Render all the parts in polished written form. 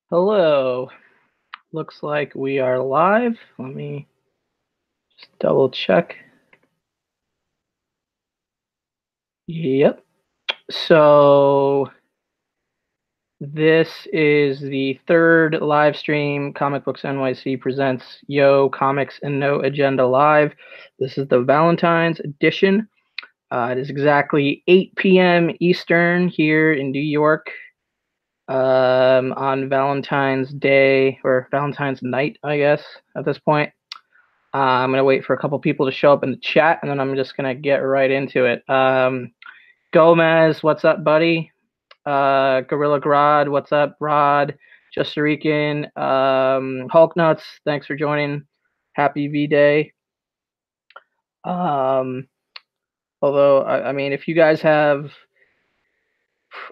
Hello. Looks like we are live. Let me just double check. Yep. So this is the third live stream. Comic Books NYC presents Yo Comics and No Agenda Live. This is the Valentine's edition. It is exactly 8 p.m. Eastern here in New York on Valentine's Day or Valentine's night, I guess, at this point. I'm going to wait for a couple people to show up in the chat, and then I'm just going to get right into it. Gomez, what's up, buddy? Gorilla Grod, what's up? Rod, Just Rican, Hulk Nuts, thanks for joining. Happy V-Day. Although, I mean, if you guys have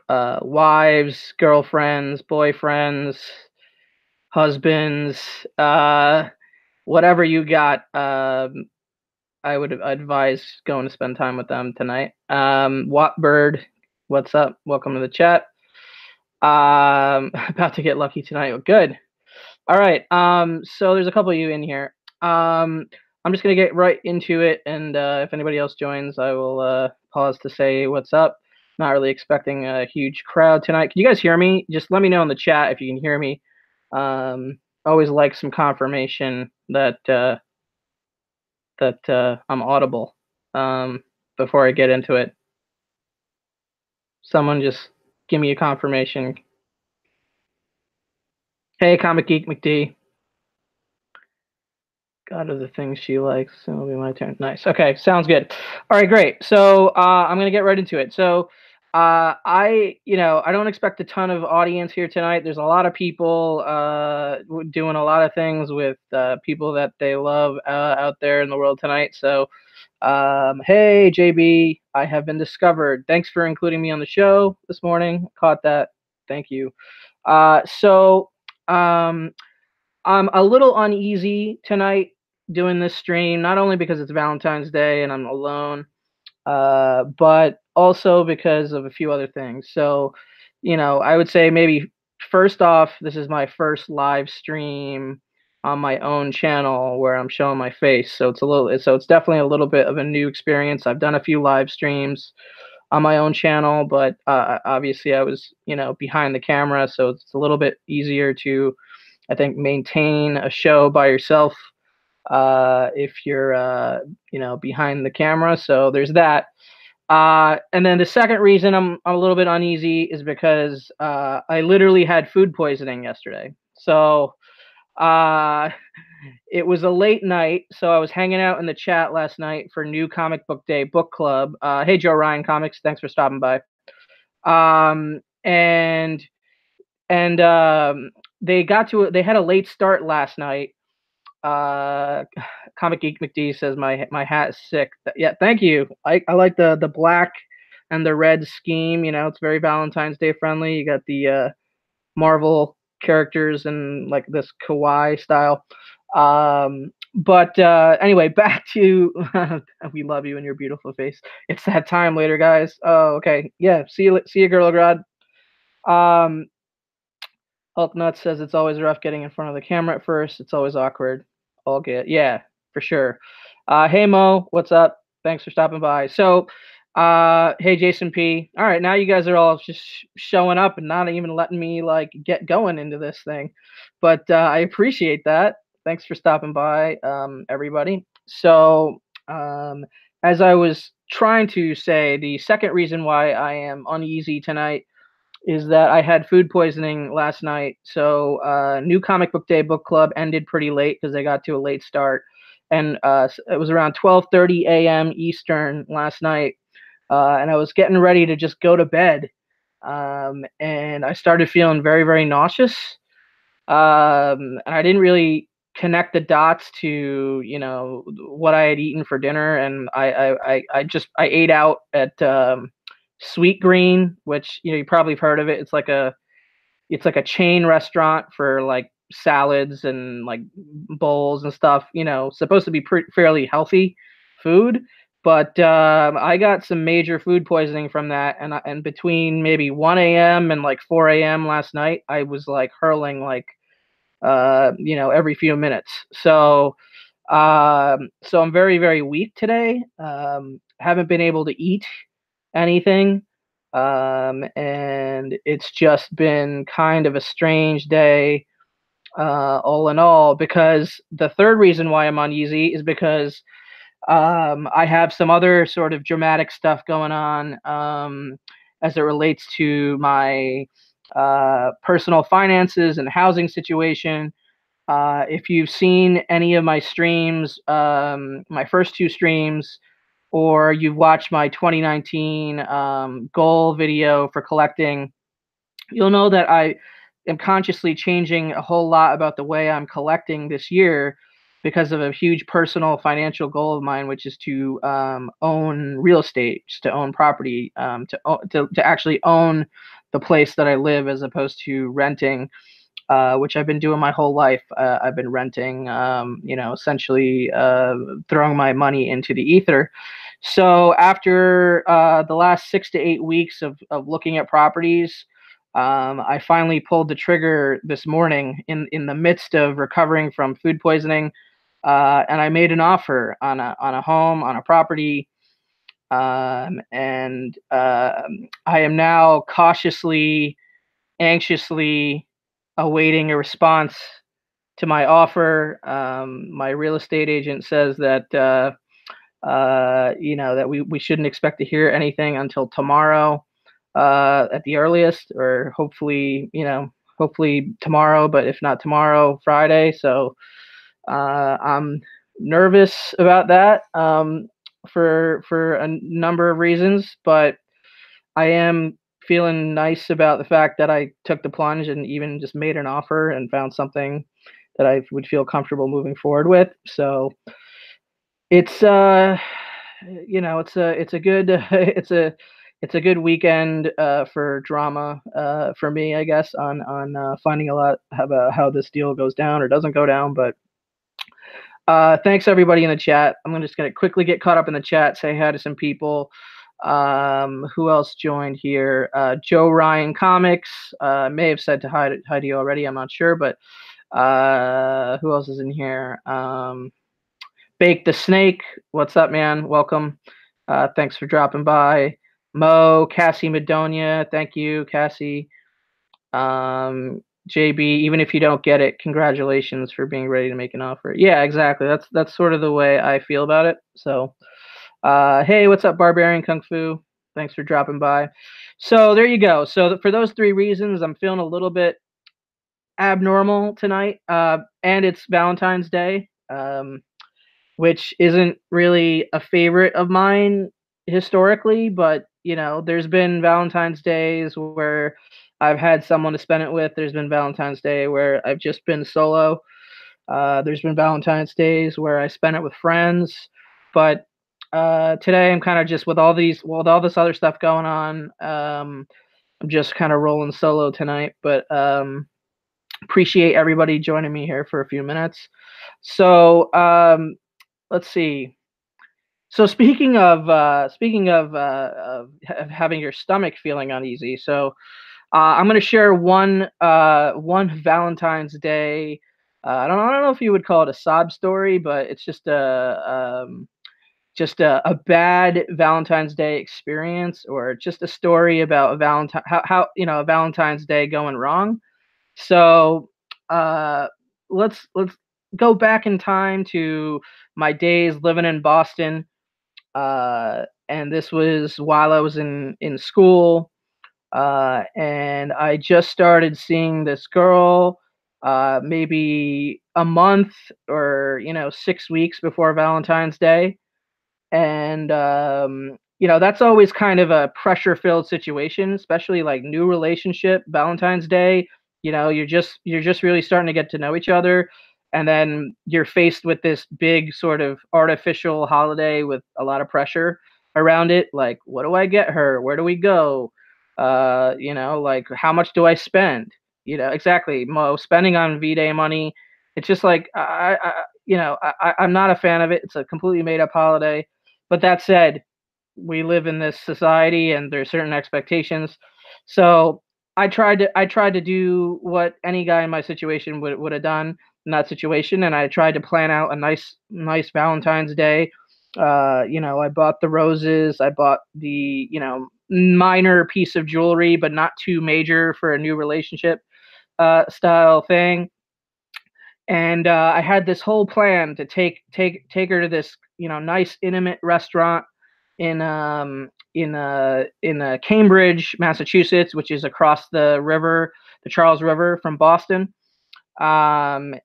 wives, girlfriends, boyfriends, husbands, whatever you got, I would advise going to spend time with them tonight. Wattbird, what's up? Welcome to the chat. About to get lucky tonight. Oh, good. All right. So there's a couple of you in here. I'm just gonna get right into it, and if anybody else joins, I will pause to say what's up. Not really expecting a huge crowd tonight. Can you guys hear me? Just let me know in the chat if you can hear me. Always like some confirmation that I'm audible before I get into it. Someone just give me a confirmation. Hey, Comic Geek McD. God of the things she likes. So it'll be my turn. Nice. Okay, sounds good. All right, great. So I'm gonna get right into it. So I don't expect a ton of audience here tonight. There's a lot of people doing a lot of things with people that they love out there in the world tonight. So hey, JB, I have been discovered. Thanks for including me on the show this morning. Caught that. Thank you. So I'm a little uneasy tonight doing this stream, not only because it's Valentine's Day and I'm alone, but also because of a few other things. So, I would say maybe first off, this is my first live stream on my own channel where I'm showing my face. So it's definitely a little bit of a new experience. I've done a few live streams on my own channel, but obviously I was, behind the camera, so it's a little bit easier to, I think, maintain a show by yourself if you're, behind the camera. So there's that. And then the second reason I'm a little bit uneasy is because I literally had food poisoning yesterday. So it was a late night. So I was hanging out in the chat last night for New Comic Book Day book club. Hey, Joe Ryan Comics, thanks for stopping by. And they had a late start last night. Comic Geek McD says my hat is sick. Yeah, thank you. I like the black and the red scheme. It's very Valentine's Day friendly. You got the Marvel characters and like this kawaii style. But anyway, back to we love you and your beautiful face. It's that time later, guys. Oh, okay. Yeah. See you, Girl Grad. Hulk Nuts says it's always rough getting in front of the camera at first. It's always awkward. All good. Yeah, for sure. Hey Mo, what's up? Thanks for stopping by. So, hey Jason P. All right, now you guys are all just showing up and not even letting me like get going into this thing, but I appreciate that. Thanks for stopping by, everybody. So, as I was trying to say, the second reason why I am uneasy tonight is that I had food poisoning last night. So New Comic Book Day book club ended pretty late because they got to a late start, and it was around 12:30 a.m. Eastern last night, and I was getting ready to just go to bed, and I started feeling very, very nauseous, and I didn't really connect the dots to what I had eaten for dinner, and I ate out at Sweet Green, which you probably have heard of it. It's like a chain restaurant for like salads and like bowls and stuff. Supposed to be fairly healthy food, But I got some major food poisoning from that, and between maybe 1 a.m. and like 4 a.m. last night, I was like hurling like every few minutes. So I'm very, very weak today. Haven't been able to eat anything. And it's just been kind of a strange day, all in all, because the third reason why I'm uneasy is because I have some other sort of dramatic stuff going on, as it relates to my personal finances and housing situation. If you've seen any of my streams, my first two streams, or you've watched my 2019 goal video for collecting, you'll know that I am consciously changing a whole lot about the way I'm collecting this year because of a huge personal financial goal of mine, which is to own real estate, just to own property, to actually own the place that I live as opposed to renting, which I've been doing my whole life. I've been renting, essentially throwing my money into the ether. So after the last 6 to 8 weeks of looking at properties, I finally pulled the trigger this morning in the midst of recovering from food poisoning, and I made an offer on a home, on a property, and I am now cautiously, anxiously awaiting a response to my offer. My real estate agent says that that we shouldn't expect to hear anything until tomorrow, at the earliest, or hopefully tomorrow, but if not tomorrow, Friday. So I'm nervous about that, for a number of reasons, but I am feeling nice about the fact that I took the plunge and even just made an offer and found something that I would feel comfortable moving forward with. So it's it's a good it's a good weekend for drama, for me, I guess, on finding a lot about how this deal goes down or doesn't go down. But thanks everybody in the chat. I'm just gonna quickly get caught up in the chat, say hi to some people. Who else joined here? Joe Ryan Comics may have said hi to you already. I'm not sure, but who else is in here? Bake the Snake, what's up, man? Welcome. Thanks for dropping by. Mo, Cassie Madonia, thank you, Cassie. JB, even if you don't get it, congratulations for being ready to make an offer. Yeah, exactly. That's sort of the way I feel about it. So, hey, what's up, Barbarian Kung Fu? Thanks for dropping by. So there you go. So for those three reasons, I'm feeling a little bit abnormal tonight, and it's Valentine's Day. Which isn't really a favorite of mine historically, but there's been Valentine's Days where I've had someone to spend it with. There's been Valentine's Day where I've just been solo. There's been Valentine's Days where I spent it with friends, but today I'm kind of just with all this other stuff going on. I'm just kind of rolling solo tonight, but appreciate everybody joining me here for a few minutes. So let's see. So speaking of having your stomach feeling uneasy, so I'm going to share one Valentine's Day. I don't know if you would call it a sob story, but it's just a bad Valentine's Day experience, or just a story about a Valentine how a Valentine's Day going wrong. So let's go back in time to my days living in Boston, and this was while I was in school, and I just started seeing this girl, maybe a month or 6 weeks before Valentine's Day, and that's always kind of a pressure filled situation, especially like new relationship Valentine's Day. You're just really starting to get to know each other, and then you're faced with this big sort of artificial holiday with a lot of pressure around it, like what do I get her, where do we go, like how much do I spend, exactly, Mo, spending on V-Day money. It's just like I'm not a fan of it. It's a completely made up holiday. But that said, we live in this society and there's certain expectations. So I tried to do what any guy in my situation would have done in that situation, and I tried to plan out a nice Valentine's Day. I bought the roses, I bought the, minor piece of jewelry, but not too major for a new relationship style thing. And I had this whole plan to take her to this, nice intimate restaurant in Cambridge, Massachusetts, which is across the river, the Charles River from Boston. And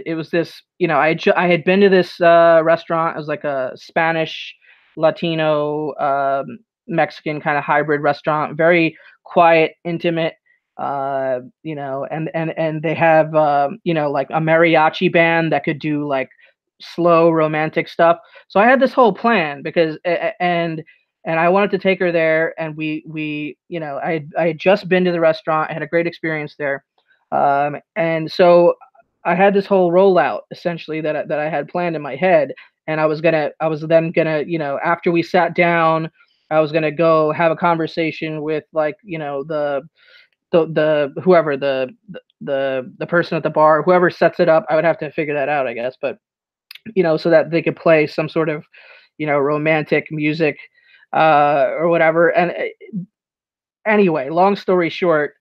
it was this, I had been to this restaurant. It was like a Spanish, Latino, Mexican kind of hybrid restaurant, very quiet, intimate. And they have, like a mariachi band that could do like slow romantic stuff. So I had this whole plan because, and I wanted to take her there, and I had just been to the restaurant. I had a great experience there. And so I had this whole rollout essentially that I had planned in my head, and I was then gonna, after we sat down, I was gonna go have a conversation with, like, the whoever the person at the bar, whoever sets it up. I would have to figure that out, I guess, but so that they could play some sort of, romantic music, or whatever. And anyway, long story short,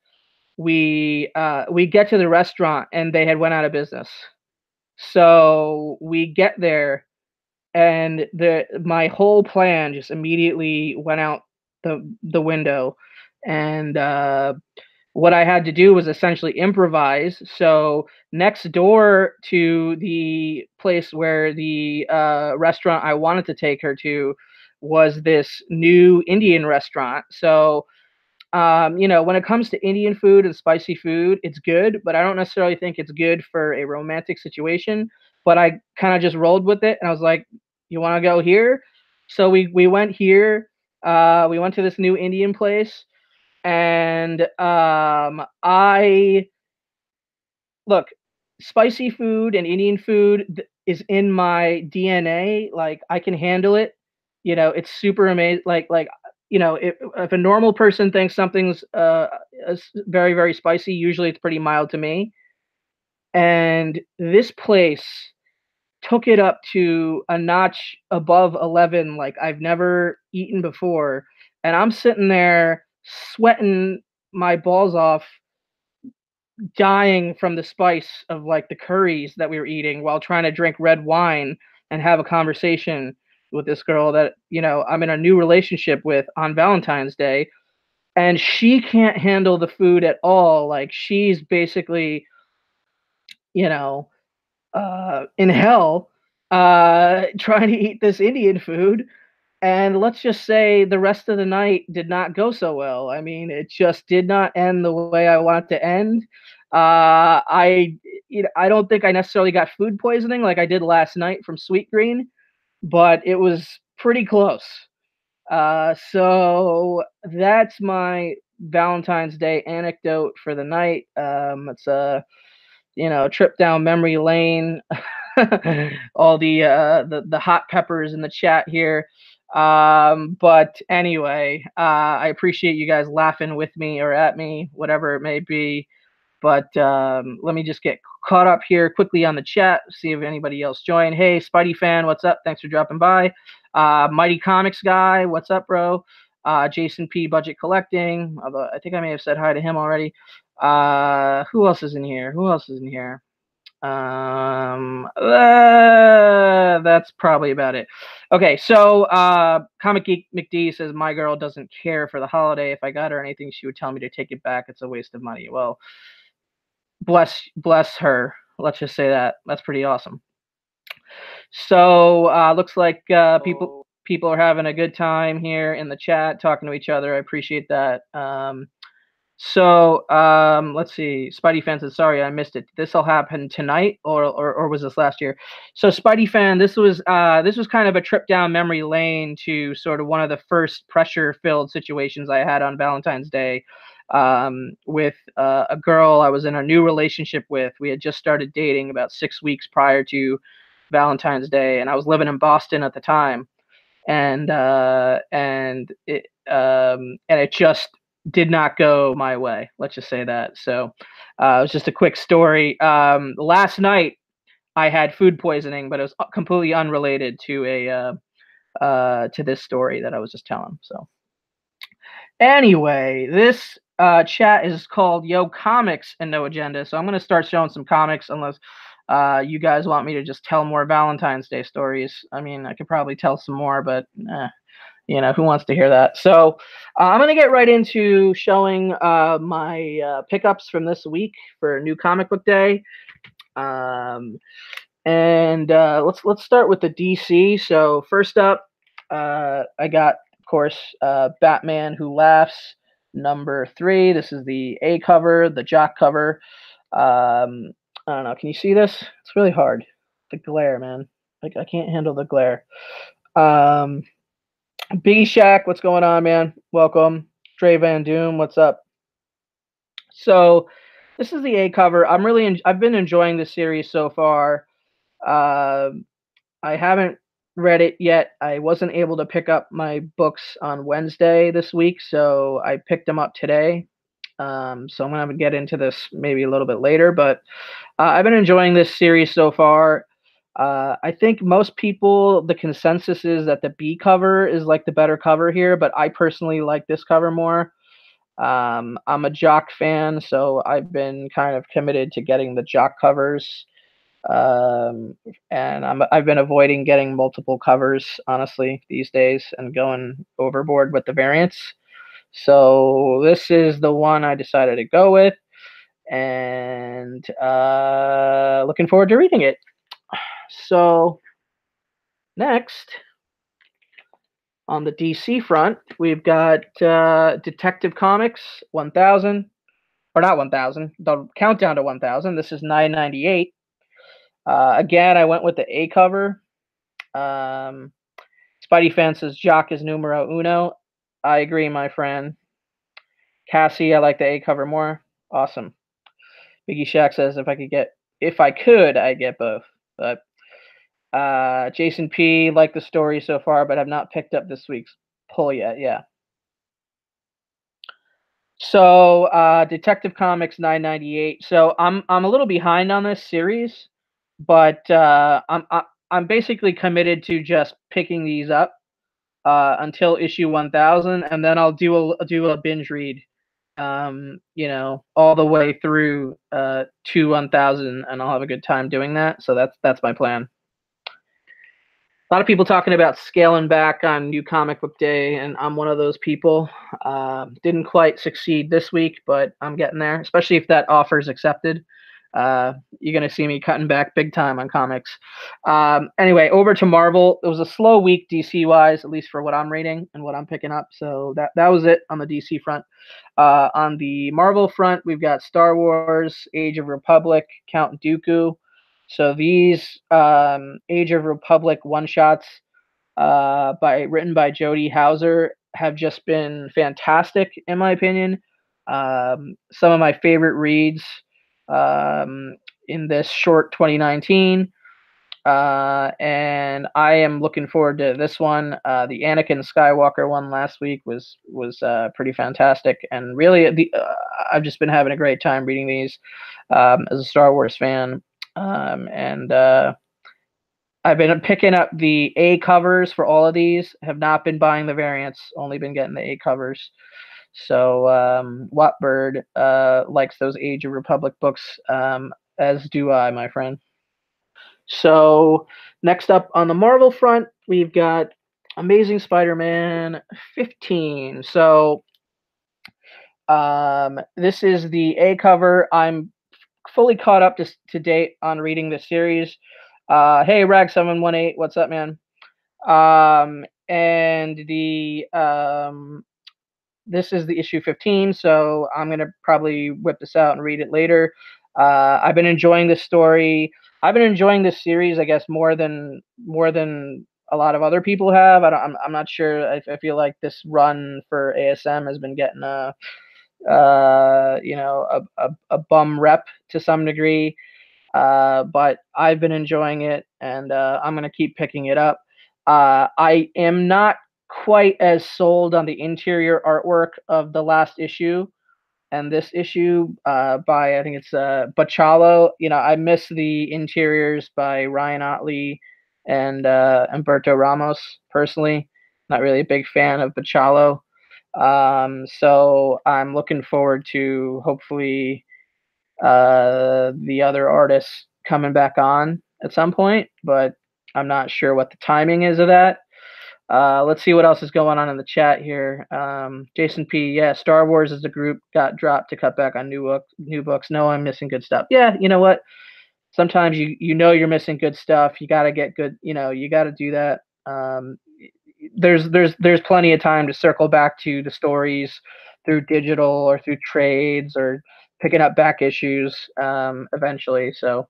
we get to the restaurant and they had went out of business. So we get there, and the my whole plan just immediately went out the window. And what I had to do was essentially improvise. So next door to the place where the restaurant I wanted to take her to was this new Indian restaurant. So when it comes to Indian food and spicy food, it's good, but I don't necessarily think it's good for a romantic situation. But I kind of just rolled with it, and I was like, "You want to go here?" So we went here. We went to this new Indian place, and I look, spicy food and Indian food is in my DNA. Like, I can handle it. It's super amazing. If a normal person thinks something's very, very spicy, usually it's pretty mild to me. And this place took it up to a notch above 11, like I've never eaten before. And I'm sitting there sweating my balls off, dying from the spice of, like, the curries that we were eating while trying to drink red wine and have a conversation with this girl that, I'm in a new relationship with on Valentine's Day. And she can't handle the food at all. Like, she's basically, you know, in hell, trying to eat this Indian food. And let's just say the rest of the night did not go so well. I mean, it just did not end the way I want it to end. I don't think I necessarily got food poisoning like I did last night from Sweet Green, but it was pretty close. So that's my Valentine's Day anecdote for the night. It's a, trip down memory lane. All the hot peppers in the chat here. But anyway, I appreciate you guys laughing with me or at me, whatever it may be. But let me just get caught up here quickly on the chat, see if anybody else joined. Hey, Spidey fan, what's up? Thanks for dropping by. Mighty Comics guy, what's up, bro? Jason P. Budget Collecting. Although I think I may have said hi to him already. Who else is in here? Who else is in here? That's probably about it. Okay, so Comic Geek McD says my girl doesn't care for the holiday. If I got her anything, she would tell me to take it back. It's a waste of money. Well, bless her. Let's just say that. That's pretty awesome. So looks like people are having a good time here in the chat, talking to each other. I appreciate that. Let's see. Spidey fan says, "Sorry, I missed it. This all happened tonight, or was this last year?" So, Spidey fan, this was kind of a trip down memory lane to sort of one of the first pressure-filled situations I had on Valentine's Day, with a girl I was in a new relationship with. We had just started dating about 6 weeks prior to Valentine's Day, and I was living in Boston at the time. and it just did not go my way. Let's just say that. So it was just a quick story. Last night I had food poisoning, but it was completely unrelated to this story that I was just telling. So anyway, this chat is called Yo Comics and No Agenda. So I'm gonna start showing some comics, unless you guys want me to just tell more Valentine's Day stories. I mean, I could probably tell some more, but who wants to hear that? So I'm gonna get right into showing my pickups from this week for New Comic Book Day. Um, and let's start with the DC. So first up, I got, of course, Batman Who Laughs #3. This is the A cover, the jock cover. I don't know. Can you see this? It's really hard. The glare, man. Like, I can't handle the glare. Um, Biggie Shack, what's going on, man? Welcome. Dre Van Doom, what's up? So this is the A cover. I've been enjoying this series so far. Uh, I haven't read it yet. I wasn't able to pick up my books on Wednesday this week, so I picked them up today. So I'm gonna get into this maybe a little bit later, but I've been enjoying this series so far. I think most people, the consensus is that the B cover is like the better cover here, but I personally like this cover more. I'm a jock fan, so I've been kind of committed to getting the jock covers. And I've been avoiding getting multiple covers, honestly, these days, and going overboard with the variants. So this is the one I decided to go with, and looking forward to reading it. So next, on the DC front, we've got Detective Comics 1000, or not 1000, the countdown to 1000. This is 998. Again, I went with the A cover. Spidey fan says Jock is numero uno. I agree, my friend. Cassie, I like the A cover more. Awesome. Biggie Shack says if I could, I'd get both. But Jason P, like the story so far, but have not picked up this week's pull yet. Yeah. So Detective Comics 998. So I'm a little behind on this series, but I'm basically committed to just picking these up until issue 1000, and then I'll do a binge read, all the way through to 1000, and I'll have a good time doing that. So that's my plan. A lot of people talking about scaling back on New Comic Book Day, and I'm one of those people. Didn't quite succeed this week, but I'm getting there, especially if that offer is accepted. You're going to see me cutting back big time on comics. Anyway, over to Marvel. It was a slow week DC-wise, at least for what I'm reading and what I'm picking up. So that was it on the DC front. On the Marvel front, we've got Star Wars, Age of Republic, Count Dooku. So these Age of Republic one-shots written by Jody Houser have just been fantastic, in my opinion. Some of my favorite reads in this short 2019. And I am looking forward to this one. The Anakin Skywalker one last week was pretty fantastic, and really, I've just been having a great time reading these as a Star Wars fan. And I've been picking up the A covers for all of these. Have not been buying the variants, only been getting the A covers. So Watbird likes those Age of Republic books, as do I, my friend. So next up on the Marvel front, we've got Amazing Spider-Man 15. So this is the A cover. I'm fully caught up to date on reading the series. Hey, Rag718, what's up, man? And this is the issue 15, so I'm gonna probably whip this out and read it later. I've been enjoying this story. I've been enjoying this series, I guess, more than a lot of other people have. I'm not sure. I feel like this run for ASM has been getting a bum rep to some degree. But I've been enjoying it, and I'm gonna keep picking it up. I am not quite as sold on the interior artwork of the last issue and this issue by I think it's Bacalo. You know, I miss the interiors by Ryan Otley and Humberto Ramos personally. Not really a big fan of Bacalo. So I'm looking forward to hopefully the other artists coming back on at some point, but I'm not sure what the timing is of that. Let's see what else is going on in the chat here. Jason P. Yeah, Star Wars as a group got dropped to cut back on new books. No, I'm missing good stuff. Yeah, you know what? Sometimes you know you're missing good stuff. You got to get good. You know, you got to do that. There's plenty of time to circle back to the stories through digital or through trades or picking up back issues eventually. So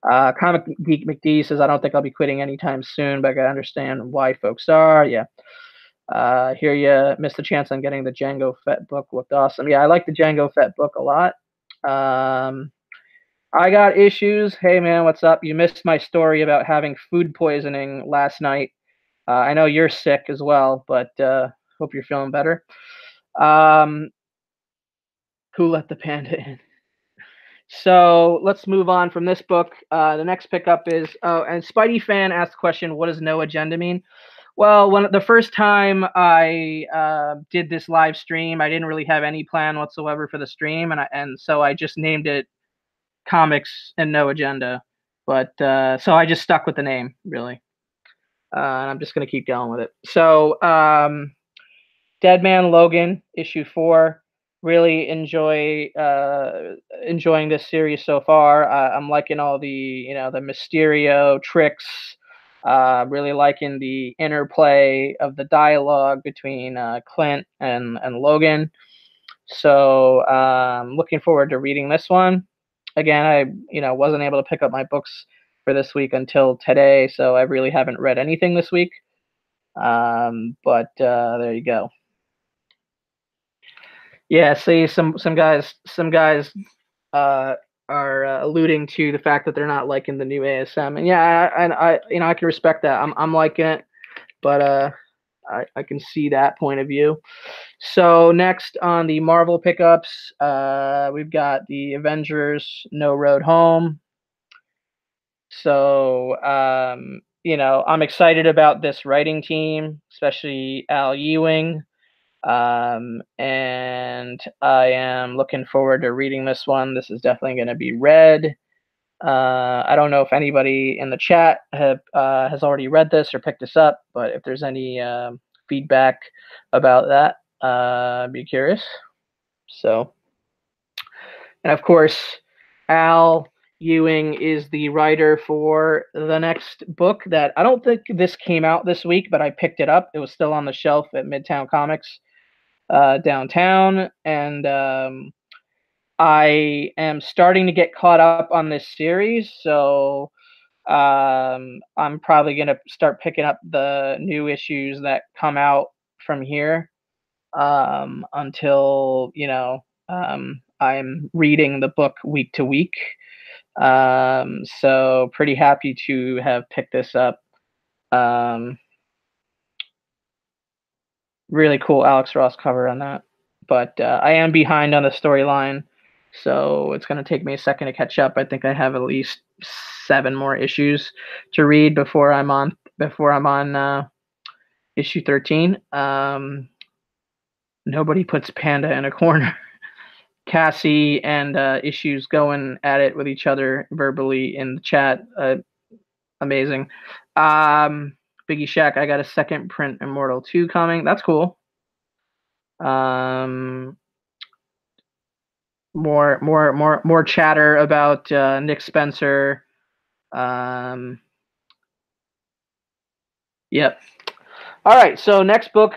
Comic Geek McD says, I don't think I'll be quitting anytime soon, but I understand why folks are. Yeah. Here you missed the chance on getting the Django Fett book. Looked awesome. Yeah, I like the Django Fett book a lot. I got issues. Hey, man, what's up? You missed my story about having food poisoning last night. I know you're sick as well, but hope you're feeling better. Um, who let the panda in? So let's move on from this book. The next pickup is and Spidey fan asked the question, "What does no agenda mean?" Well, when the first time I did this live stream, I didn't really have any plan whatsoever for the stream, and so I just named it "Comics and No Agenda." But so I just stuck with the name, really, and I'm just gonna keep going with it. So Dead Man Logan, issue 4. Really enjoying this series so far. I'm liking all the the Mysterio tricks. Really liking the interplay of the dialogue between Clint and Logan. So looking forward to reading this one. Again, I wasn't able to pick up my books for this week until today, so I really haven't read anything this week. But there you go. Yeah, see, some guys are alluding to the fact that they're not liking the new ASM, and yeah, I can respect that. I'm liking it, but I can see that point of view. So next on the Marvel pickups, we've got the Avengers No Road Home. So I'm excited about this writing team, especially Al Ewing. And I am looking forward to reading this one. This is definitely going to be read. I don't know if anybody in the chat has already read this or picked this up, but if there's any feedback about that, I'd be curious. So, and of course, Al Ewing is the writer for the next book that I don't think this came out this week, but I picked it up. It was still on the shelf at Midtown Comics downtown, and I am starting to get caught up on this series, so I'm probably gonna start picking up the new issues that come out from here until I'm reading the book week to week. So pretty happy to have picked this up. Really cool Alex Ross cover on that. But I am behind on the storyline, so it's going to take me a second to catch up. I think I have at least 7 more issues to read before I'm on issue 13. Nobody puts Panda in a corner. Cassie and Issues going at it with each other verbally in the chat. Amazing. Biggie Shack, I got a second print Immortal 2 coming. That's cool. More chatter about Nick Spencer. Yep. All right. So next book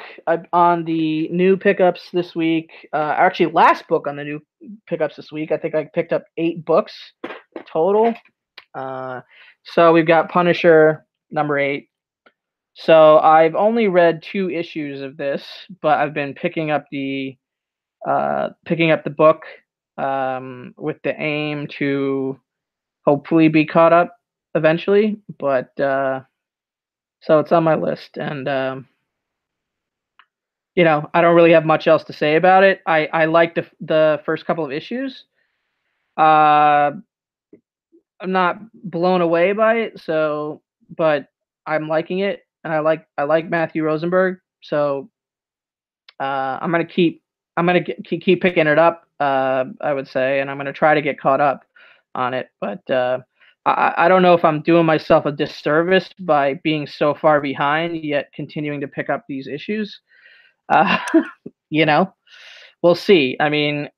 on the new pickups this week. Actually, last book on the new pickups this week. I think I picked up 8 books total. So we've got Punisher number 8. So I've only read 2 issues of this, but I've been picking up the book with the aim to hopefully be caught up eventually. But So it's on my list, and I don't really have much else to say about it. I like the first couple of issues. Uh, I'm not blown away by it, but I'm liking it, and I like Matthew Rosenberg, so I'm gonna keep picking it up. I would say, and I'm gonna try to get caught up on it. But I don't know if I'm doing myself a disservice by being so far behind yet continuing to pick up these issues. Uh, you know, we'll see. I mean,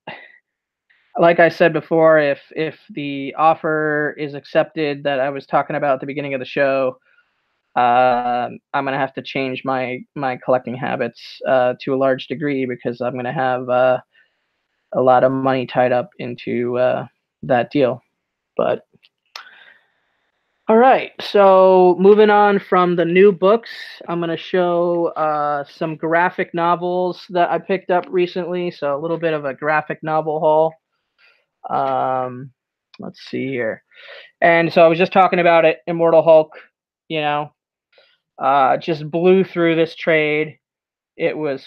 like I said before, if the offer is accepted that I was talking about at the beginning of the show, I'm gonna have to change my collecting habits to a large degree because I'm gonna have a lot of money tied up into that deal. But all right, so moving on from the new books, I'm gonna show some graphic novels that I picked up recently. So a little bit of a graphic novel haul. Um, let's see here. And so I was just talking about it, Immortal Hulk. You know, just blew through this trade. It was,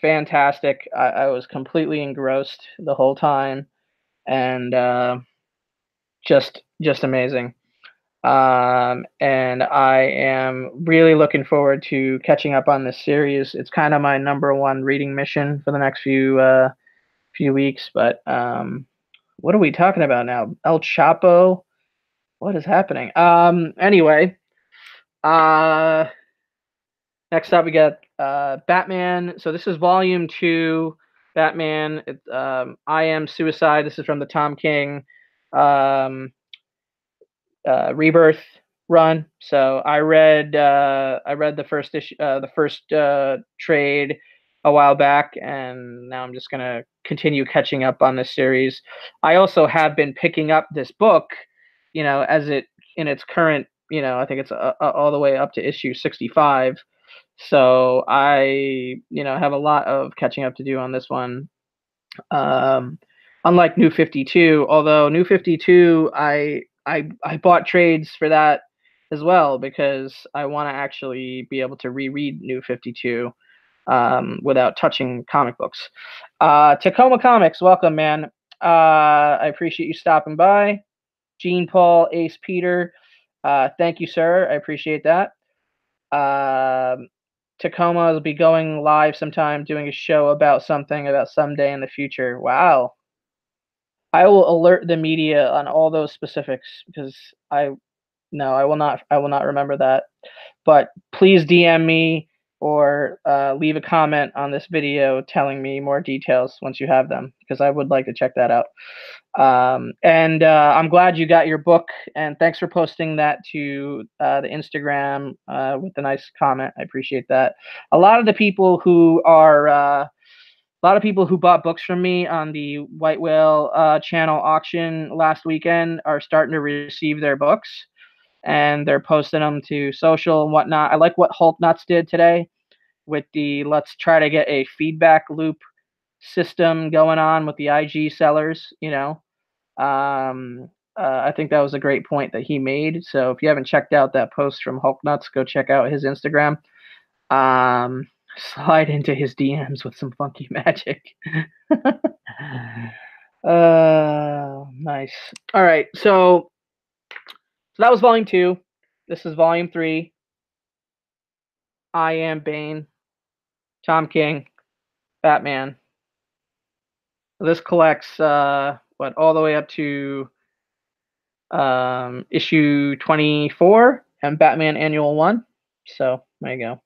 fantastic. I was completely engrossed the whole time, and just amazing. And I am really looking forward to catching up on this series. It's kind of my number one reading mission for the next few weeks. But what are we talking about now? El Chapo? What is happening? Anyway, uh, next up we got Batman. So this is volume 2, Batman. I Am Suicide. This is from the Tom King um, Rebirth run. So I read the first issue, the first trade a while back, and now I'm just gonna continue catching up on this series. I also have been picking up this book, as it in its current, I think it's all the way up to issue 65. So I, have a lot of catching up to do on this one. Um, Unlike New 52, although New 52, I bought trades for that as well because I want to actually be able to reread New 52 without touching comic books. Tacoma Comics, welcome, man. I appreciate you stopping by. Gene Paul, Ace Peter, thank you, sir. I appreciate that. Um, Tacoma will be going live sometime, doing a show about something about someday in the future. Wow. I will alert the media on all those specifics because I no, I will not remember that. But please DM me or leave a comment on this video telling me more details once you have them because I would like to check that out. And I'm glad you got your book, and thanks for posting that to the Instagram with the nice comment. I appreciate that. A lot of the people who are a lot of people who bought books from me on the White Whale channel auction last weekend are starting to receive their books, and they're posting them to social and whatnot. I like what Hulk Nuts did today with the let's try to get a feedback loop system going on with the IG sellers. I think that was a great point that he made. So if you haven't checked out that post from Hulk Nuts, go check out his Instagram. Um, Slide into his DMs with some funky magic. Nice. All right, so that was volume 2. This is volume 3. I Am Bane, Tom King, Batman. This collects what all the way up to issue 24 and Batman Annual 1. So there you go.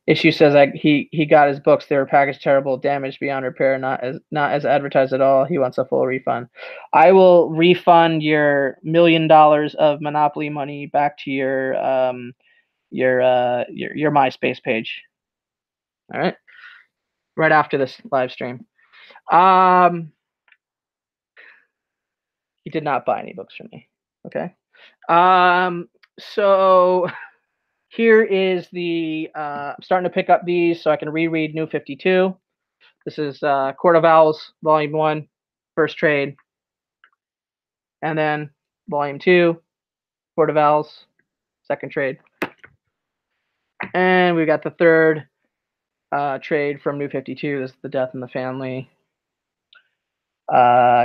Issue says that he got his books. They were packaged terrible, damaged beyond repair, not as advertised at all. He wants a full refund. I will refund your $1 million of Monopoly money back to your MySpace page. All right, right after this live stream. Um, he did not buy any books from me. Okay. So here is I'm starting to pick up these so I can reread New 52. This is Court of Owls, Volume 1, first trade. And then Volume 2, Court of Owls, second trade. And we got the third trade from New 52. This is The Death in the Family.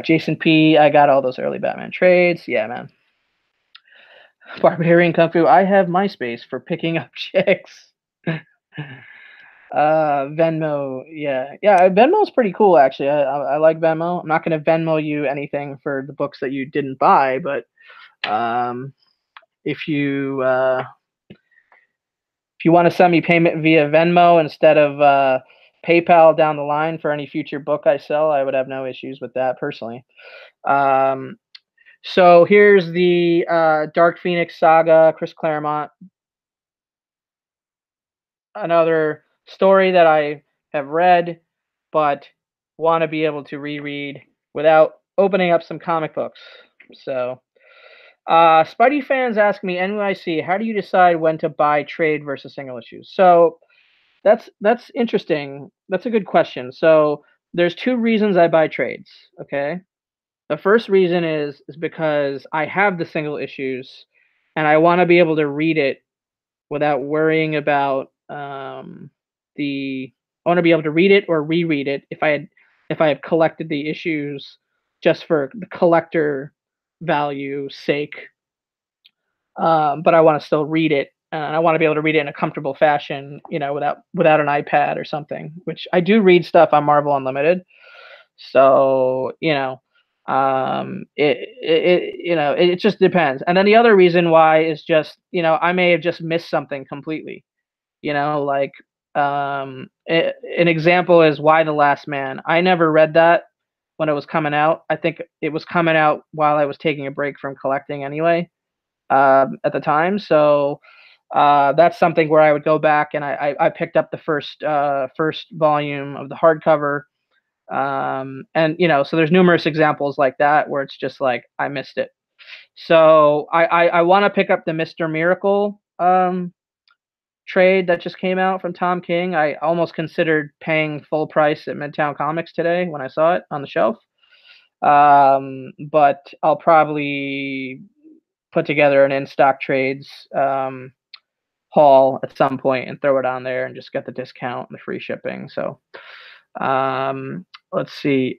Jason P. I got all those early Batman trades. Yeah, man. Barbarian Kung Fu. I have MySpace for picking up chicks. Venmo. Yeah. Venmo's pretty cool, actually. I like Venmo. I'm not gonna Venmo you anything for the books that you didn't buy, but if you want to send me payment via Venmo instead of PayPal down the line for any future book I sell, I would have no issues with that personally. So here's the Dark Phoenix saga, Chris Claremont. Another story that I have read, but want to be able to reread without opening up some comic books. So, Spidey fans ask me, NYC, how do you decide when to buy trade versus single issues? So that's interesting. That's a good question. So there's two reasons I buy trades. Okay. The first reason is because I have the single issues and I want to be able to read it without worrying about the I want to be able to read it or reread it if I had collected the issues just for the collector value sake. But I want to still read it, and I want to be able to read it in a comfortable fashion, without an iPad or something. Which I do read stuff on Marvel Unlimited, so it just depends. And then the other reason why is just I may have just missed something completely. Like an example is Why the Last Man. I never read that when it was coming out. I think it was coming out while I was taking a break from collecting anyway, at the time. So that's something where I would go back and I picked up the first volume of the hardcover. And so there's numerous examples like that where it's just like I missed it. So I want to pick up the Mr. Miracle trade that just came out from Tom King. I almost considered paying full price at Midtown Comics today when I saw it on the shelf. But I'll probably put together an in-stock trades haul at some point and throw it on there and just get the discount and the free shipping. So let's see.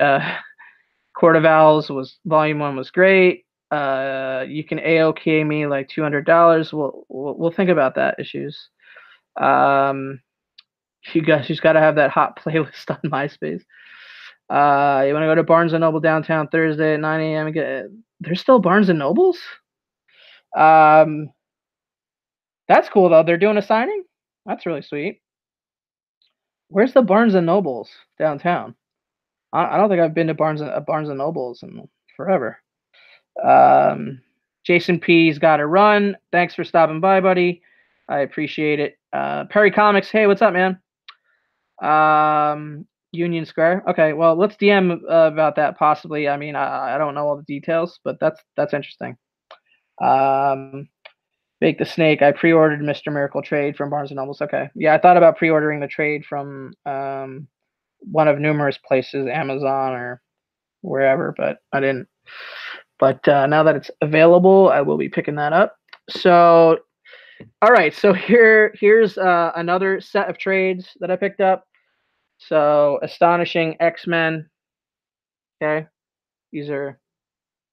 Court of Owls was volume 1 was great. You can AOK me like $200. We'll think about that issues. You just got to have that hot playlist on MySpace. You want to go to Barnes and Noble downtown Thursday at 9 a.m. There's still Barnes and Nobles. That's cool though. They're doing a signing. That's really sweet. Where's the Barnes and Nobles downtown? I don't think I've been to Barnes and Nobles in forever. Jason P's got to run. Thanks for stopping by, buddy. I appreciate it. Perry Comics. Hey, what's up, man? Union Square. Okay, well, let's DM about that possibly. I mean, I don't know all the details, but that's interesting. Bake the Snake. I pre-ordered Mr. Miracle trade from Barnes and Nobles. Okay, yeah, I thought about pre-ordering the trade from one of numerous places, Amazon or wherever, but I didn't. But now that it's available, I will be picking that up. So, all right. So here's another set of trades that I picked up. So, Astonishing X-Men. Okay, these are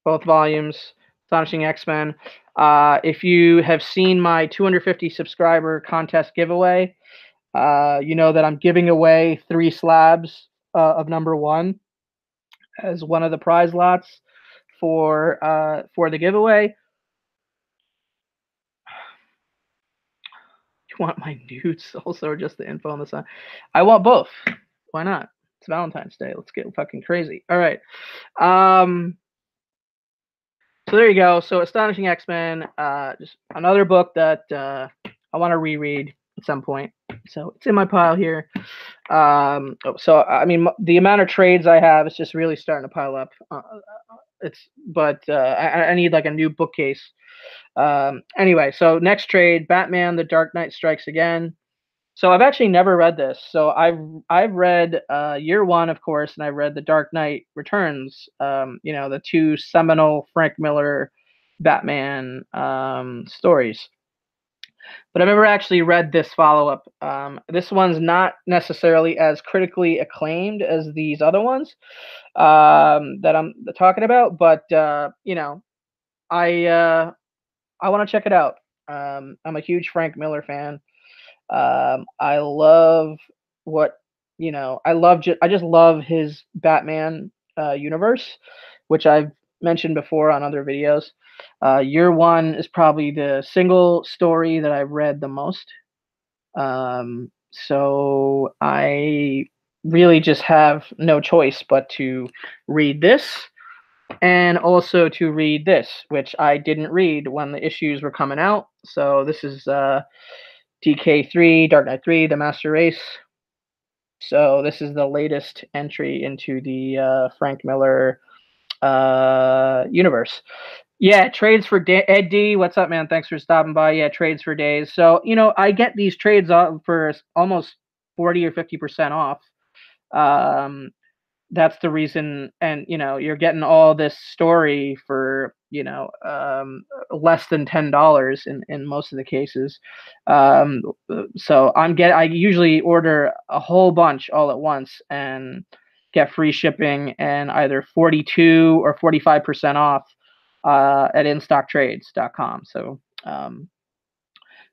both volumes. Astonishing X-Men. If you have seen my 250 subscriber contest giveaway, you know that I'm giving away 3 slabs of #1 as one of the prize lots for the giveaway. You want my nudes also, or just the info on the side? I want both. Why not? It's Valentine's Day. Let's get fucking crazy. All right. So there you go. So Astonishing X-Men, just another book that I want to reread at some point. So it's in my pile here. So I mean, the amount of trades I have is just really starting to pile up. I need like a new bookcase. Anyway, so next trade, Batman: The Dark Knight Strikes Again. So I've actually never read this. So I've read Year One, of course, and I've read The Dark Knight Returns. The 2 seminal Frank Miller Batman stories. but I've never actually read this follow-up. This one's not necessarily as critically acclaimed as these other ones that I'm talking about, but I uh, I want to check it out. I'm a huge Frank Miller fan. I love what I just love his Batman universe, which I've mentioned before on other videos. Year One is probably the single story that I've read the most. So I really just have no choice but to read this and also to read this, which I didn't read when the issues were coming out. So this is DK3, Dark Knight 3, The Master Race. So this is the latest entry into the Frank Miller universe. Yeah, trades for Ed D. What's up, man? Thanks for stopping by. Yeah, trades for days. So I get these trades for almost 40 or 50% off. Um, that's the reason, and you're getting all this story for less than $10 in most of the cases. um so I usually order a whole bunch all at once and get free shipping and either 42 or 45% off at instocktrades.com. So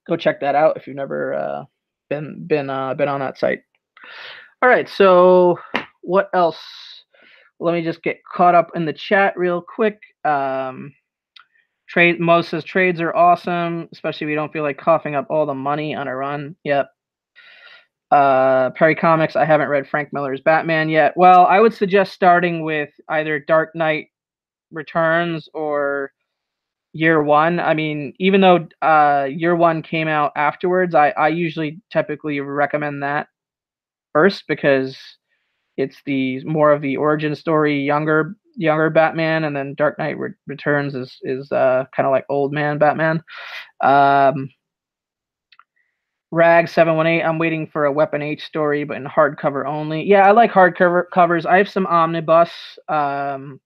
go check that out if you've never been on that site. All right, so what else? Let me just get caught up in the chat real quick. Mo says trades are awesome, especially if you don't feel like coughing up all the money on a run. Yep. Perry Comics, I haven't read Frank Miller's Batman yet. Well, I would suggest starting with either Dark Knight Returns or Year One. I mean, even though Year One came out afterwards, I usually typically recommend that first because it's the more of the origin story, younger Batman, and then Dark Knight Returns is kind of like old man Batman. Um, Rag 718. I'm waiting for a Weapon H story, but in hardcover only. Yeah, I like hardcover covers. I have some omnibus and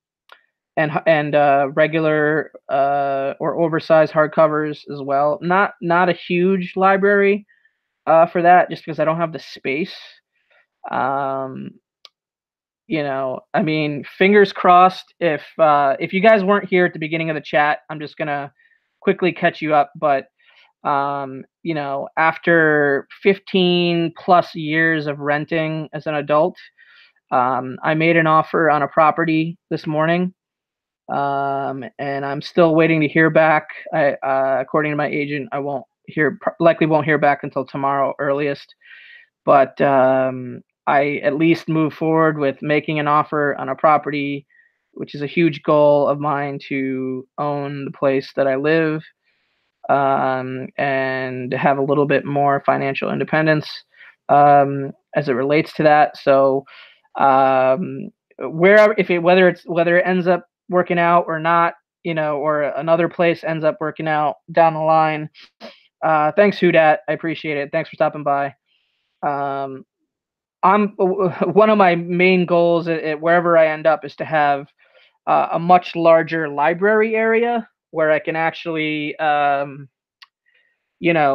regular or oversized hardcovers as well. Not a huge library for that, just because I don't have the space. Um, I mean, fingers crossed. If you guys weren't here at the beginning of the chat, I'm just gonna quickly catch you up. But after 15 plus years of renting as an adult, I made an offer on a property this morning, and I'm still waiting to hear back. According to my agent, I likely won't hear back until tomorrow earliest. But I at least move forward with making an offer on a property, which is a huge goal of mine to own the place that I live, and have a little bit more financial independence as it relates to that. So wherever, whether it ends up working out or not, or another place ends up working out down the line. Thanks, Hudat. I appreciate it. Thanks for stopping by. I'm One of my main goals at wherever I end up is to have a much larger library area where I can actually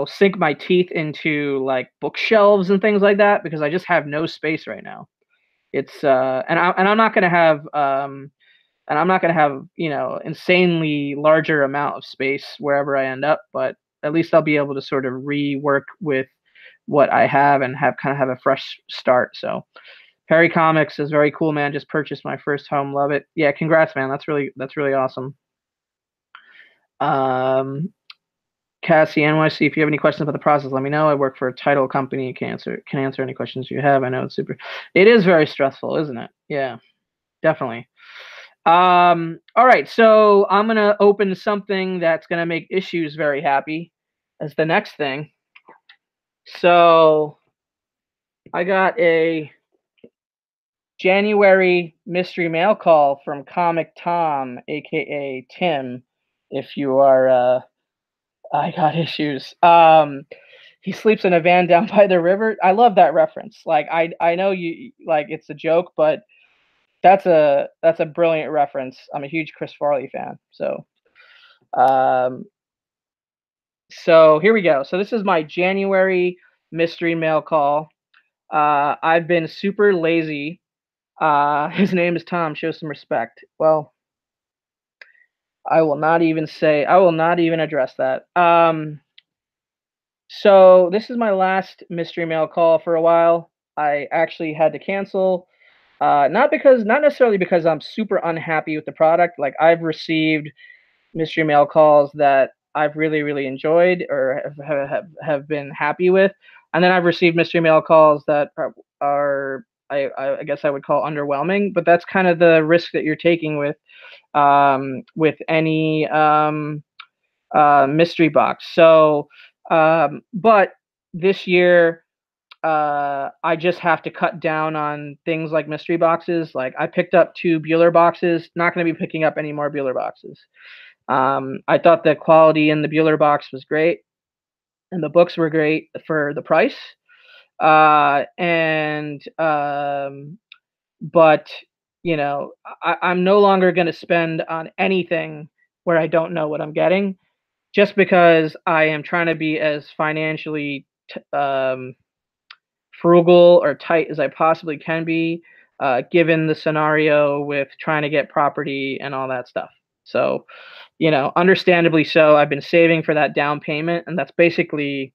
sink my teeth into like bookshelves and things like that, because I just have no space right now. It's I'm not gonna have insanely larger amount of space wherever I end up, but at least I'll be able to sort of rework with what I have and have a fresh start. So Perry Comics is very cool, man. Just purchased my first home. Love it. Yeah, congrats, man. That's really awesome. Cassie NYC, if you have any questions about the process, let me know. I work for a title company. Can answer any questions you have. I know it is very stressful, isn't it? Yeah, definitely. All right, so I'm gonna open something that's gonna make Issues very happy as the next thing. So I got a January mystery mail call from Comic Tom, aka Tim. If you are, I got issues. He sleeps in a van down by the river. I love that reference. Like I know you like it's a joke, but that's a brilliant reference. I'm a huge Chris Farley fan, so So here we go. So this is my January mystery mail call. I've been super lazy. His name is Tom. Show some respect. Well, I will not even say. I will not even address that. So this is my last mystery mail call for a while. I actually had to cancel. Not necessarily because I'm super unhappy with the product. Like I've received mystery mail calls that I've really enjoyed or have been happy with, and then I've received mystery mail calls that are I guess I would call underwhelming. But that's kind of the risk that you're taking with any mystery box. So, but this year I just have to cut down on things like mystery boxes. Like I picked up 2 Bueller boxes. Not going to be picking up any more Bueller boxes. I thought the quality in the Bueller box was great, and the books were great for the price. And but I'm no longer going to spend on anything where I don't know what I'm getting, just because I am trying to be as financially frugal or tight as I possibly can be, given the scenario with trying to get property and all that stuff. So, understandably so, I've been saving for that down payment, and that's basically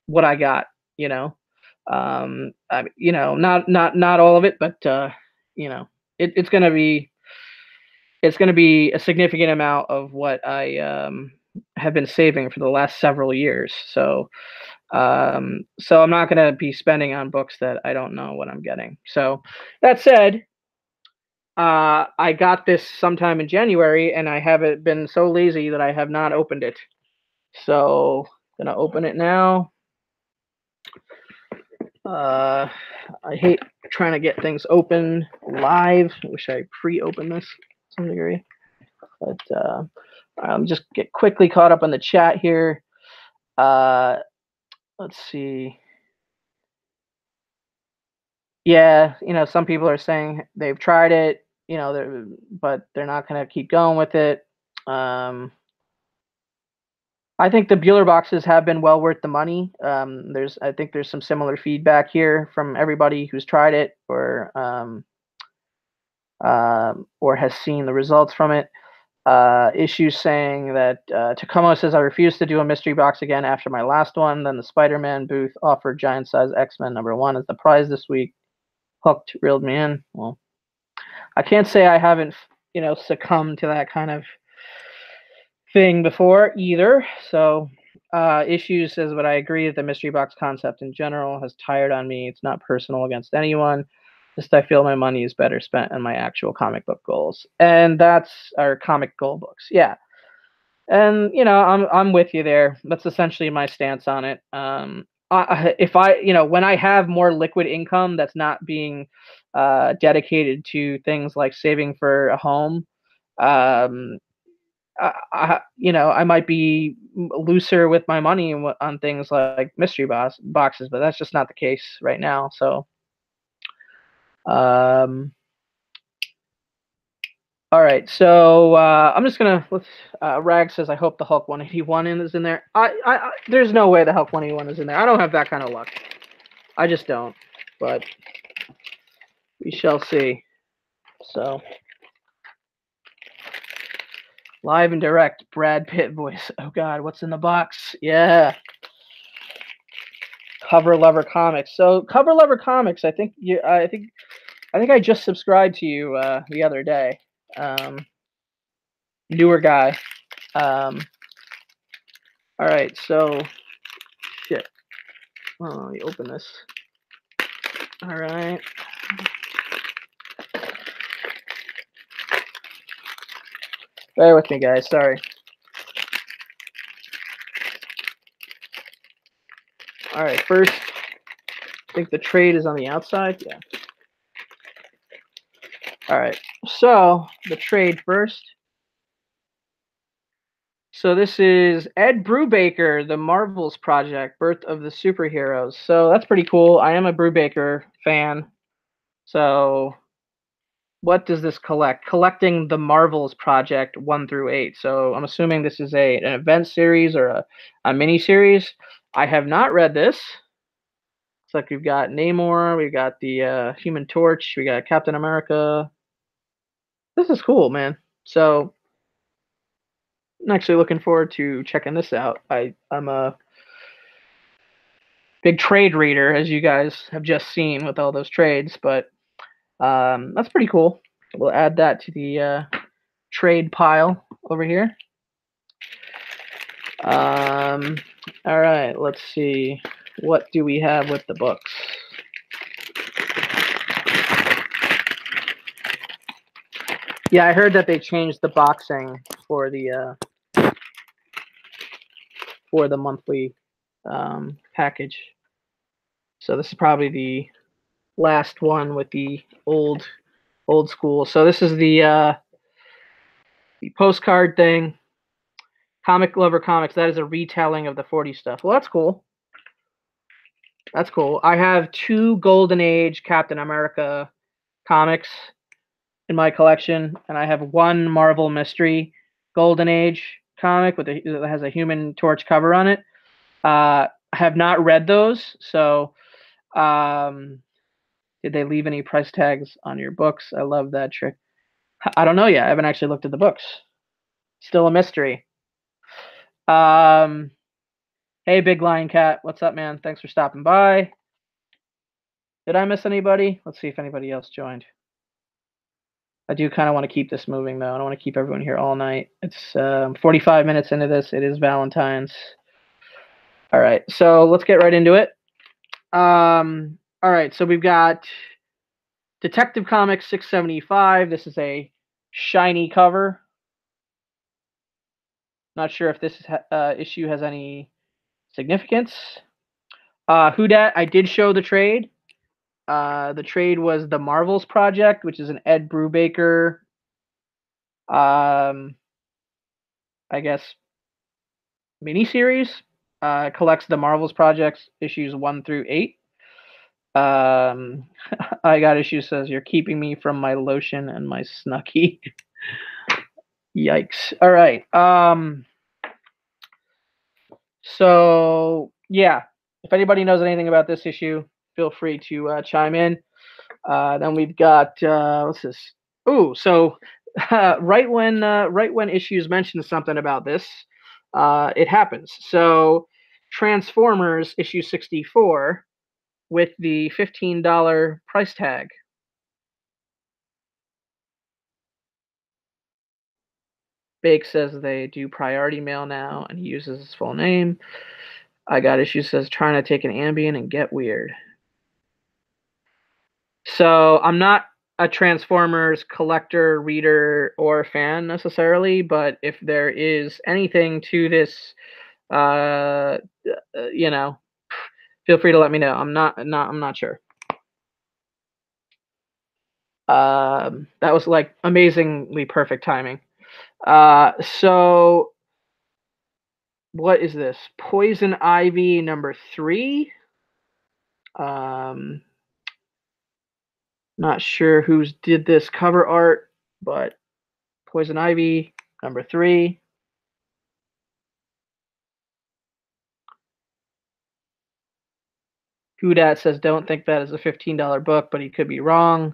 what I got. You know, not all of it, but you know, it's gonna be a significant amount of what I have been saving for the last several years. So I'm not gonna be spending on books that I don't know what I'm getting. So that said, I got this sometime in January, and I haven't been so lazy that I have not opened it. So gonna open it now. Uh, I hate trying to get things open live. I wish I pre-opened this to some degree, but I'm just get quickly caught up on the chat here. Uh, let's see. Yeah, some people are saying they've tried it, but they're not going to keep going with it. I think the Bueller boxes have been well worth the money. I think there's some similar feedback here from everybody who's tried it or has seen the results from it. Issues saying that Tacoma says, I refuse to do a mystery box again after my last one. Then the Spider-Man booth offered giant size X-Men #1 as the prize this week. Hooked, reeled me in. Well, I can't say I haven't, succumbed to that kind of thing before either. So, issues says, but I agree that the mystery box concept in general has tired on me. It's not personal against anyone. Just I feel my money is better spent on my actual comic book goals, and that's our comic goal books. Yeah, and I'm with you there. That's essentially my stance on it. If I when I have more liquid income that's not being dedicated to things like saving for a home, um, I might be looser with my money on things like mystery boxes, but that's just not the case right now. So, um, all right. So I'm just gonna. Rag says, "I hope the Hulk 181 is in there." There's no way the Hulk 181 is in there. I don't have that kind of luck. I just don't. But we shall see. So live and direct, Brad Pitt voice. Oh God, what's in the box? Yeah. Cover Lover Comics. So Cover Lover Comics, I think I just subscribed to you the other day. Newer guy. Um, all right, so shit. Oh, let me open this. All right. Bear with me, guys. Sorry. All right, first, I think the trade is on the outside. Yeah. All right. So the trade first. So this is Ed Brubaker, The Marvels Project, Birth of the Superheroes. So that's pretty cool. I am a Brubaker fan. So What does this collect? Collecting the Marvels Project 1 through 8. So I'm assuming this is an event series or a mini series. I have not read this. It's like we've got Namor, we got the Human Torch, we got Captain America. This is cool, man. So I'm actually looking forward to checking this out. I'm a big trade reader, as you guys have just seen with all those trades, but that's pretty cool. We'll add that to the trade pile over here. All right, let's see. What do we have with the books? Yeah, I heard that they changed the boxing for the monthly package. So this is probably the last one with the old school. So this is the postcard thing. Comic Lover Comics. That is a retelling of the 40 stuff. Well, that's cool. That's cool. I have 2 Golden Age Captain America comics in my collection, and I have 1 Marvel Mystery Golden Age comic that has a Human Torch cover on it. I have not read those, so did they leave any price tags on your books? I love that trick. I don't know yet. I haven't actually looked at the books. Still a mystery. Um, hey, Big Lion Cat, what's up, man? Thanks for stopping by. Did I miss anybody? Let's see if anybody else joined. I do kind of want to keep this moving, though. I don't want to keep everyone here all night. It's 45 minutes into this. It is Valentine's. All right, so let's get right into it. All right, so we've got Detective Comics 675. This is a shiny cover. Not sure if this issue has any significance. Who Dat? I did show the trade. The trade was the Marvels Project, which is an Ed Brubaker, I guess, miniseries. Collects the Marvels Projects issues 1 through 8. I got issue says you're keeping me from my lotion and my Snucky. Yikes. All right. So yeah, if anybody knows anything about this issue, feel free to chime in. Then we've got what's this? Ooh, so right when issues mention something about this, it happens. So Transformers issue 64 with the $15 price tag. Bake says they do priority mail now, and he uses his full name. I got issue says trying to take an Ambien and get weird. So I'm not a Transformers collector, reader, or fan necessarily, but if there is anything to this, you know, feel free to let me know. I'm not sure. That was like amazingly perfect timing. So what is this? Poison Ivy number 3. Not sure who's did this cover art, but Poison Ivy number 3. Hudat says don't think that is a $15 book, but he could be wrong.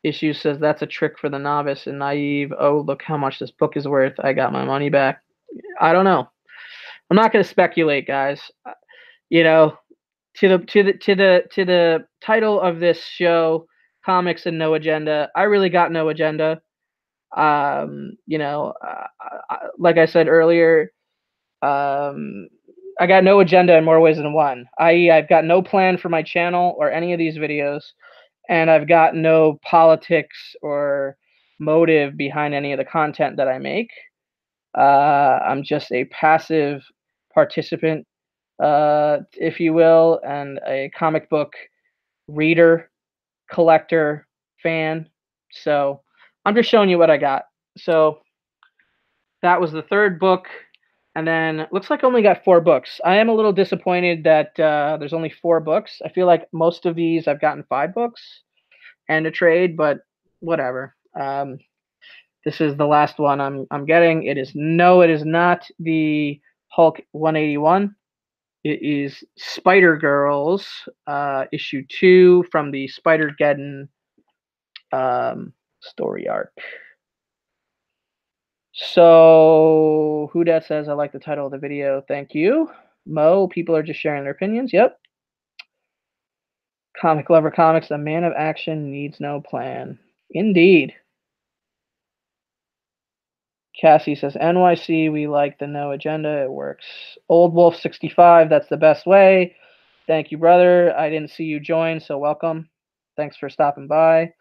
Issue says that's a trick for the novice and naive. Oh, look how much this book is worth. I got my money back. I don't know. I'm not going to speculate, guys. You know, to the title of this show, Comics and No Agenda. I really got no agenda. Like I said earlier, I got no agenda in more ways than one. I.e., I've got no plan for my channel or any of these videos, and I've got no politics or motive behind any of the content that I make. I'm just a passive participant, if you will, and a comic book reader, collector, fan. So I'm just showing you what I got. So that was the 3rd book. And then looks like I only got 4 books. I am a little disappointed that there's only 4 books. I feel like most of these I've gotten 5 books and a trade, but whatever. This is the last one I'm getting. It is no, it is not the Hulk 181. It is Spider Girls, issue 2 from the Spider Geddon story arc. So, who dat says I like the title of the video? Thank you. Mo, people are just sharing their opinions. Yep. Comic Lover Comics, a man of action needs no plan. Indeed. Cassie says, NYC, we like the no agenda. It works. Old Wolf 65, that's the best way. Thank you, brother. I didn't see you join, so welcome. Thanks for stopping by.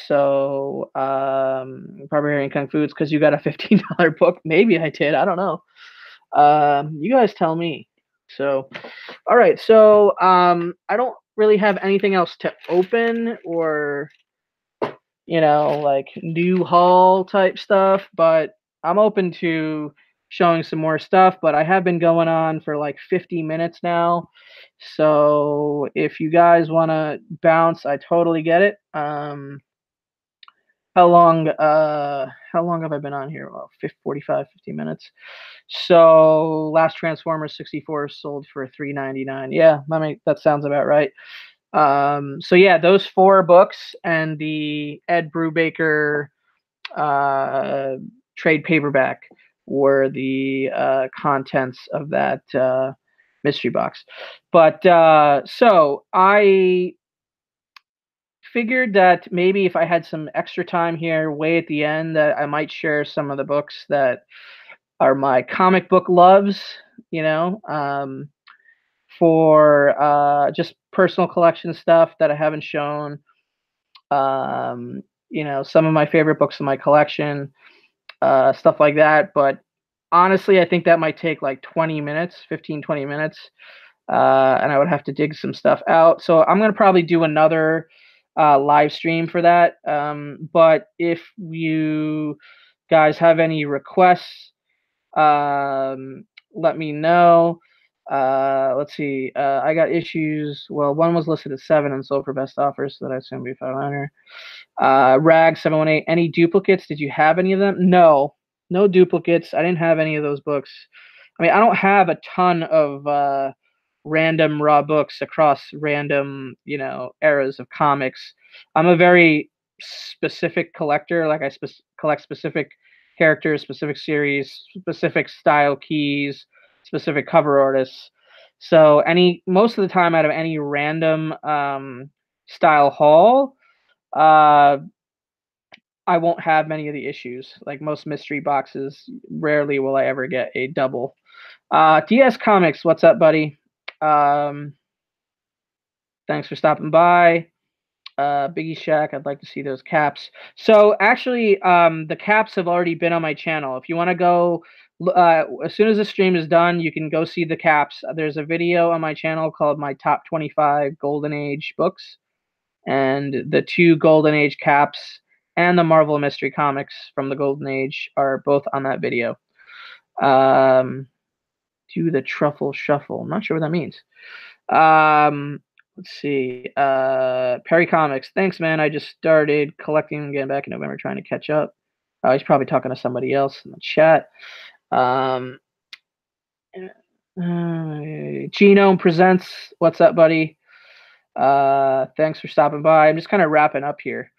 So, Barbarian Kung Fu, it's because you got a $15 book. Maybe I did. I don't know. You guys tell me. So, all right. So, I don't really have anything else to open or, like new haul type stuff, but I'm open to showing some more stuff. But I have been going on for like 50 minutes now. So, if you guys want to bounce, I totally get it. How long have I been on here? Well, 45, 50 minutes. So last Transformers 64 sold for $3.99. Yeah, that sounds about right. So yeah, those 4 books and the Ed Brubaker trade paperback were the contents of that mystery box. But so I figured that maybe if I had some extra time here way at the end that I might share some of the books that are my comic book loves, for just personal collection stuff that I haven't shown. Some of my favorite books in my collection, stuff like that. But honestly, I think that might take like 20 minutes, 15, 20 minutes. And I would have to dig some stuff out. So I'm going to probably do another live stream for that. But if you guys have any requests, let me know. Let's see. I got issues. Well, one was listed at 7 and sold for best offer, so that I assume be 500. Rag 718. Any duplicates? Did you have any of them? No, no duplicates. I didn't have any of those books. I mean, I don't have a ton of random raw books across random, eras of comics. I'm a very specific collector. Like I collect specific characters, specific series, specific style keys, specific cover artists. So most of the time out of any random style haul, uh I won't have many of the issues. Like most mystery boxes, rarely will I ever get a double. DS Comics, what's up, buddy? Thanks for stopping by. Biggie Shack, I'd like to see those caps. So actually, the caps have already been on my channel. If you want to go, as soon as the stream is done, you can go see the caps. There's a video on my channel called My Top 25 Golden Age Books, and the 2 Golden Age caps and the Marvel Mystery Comics from the Golden Age are both on that video. Do the truffle shuffle. I'm not sure what that means. Let's see. Perry Comics. Thanks, man. I just started collecting again back in November, trying to catch up. He's probably talking to somebody else in the chat. Genome Presents. What's up, buddy? Thanks for stopping by. I'm just kind of wrapping up here.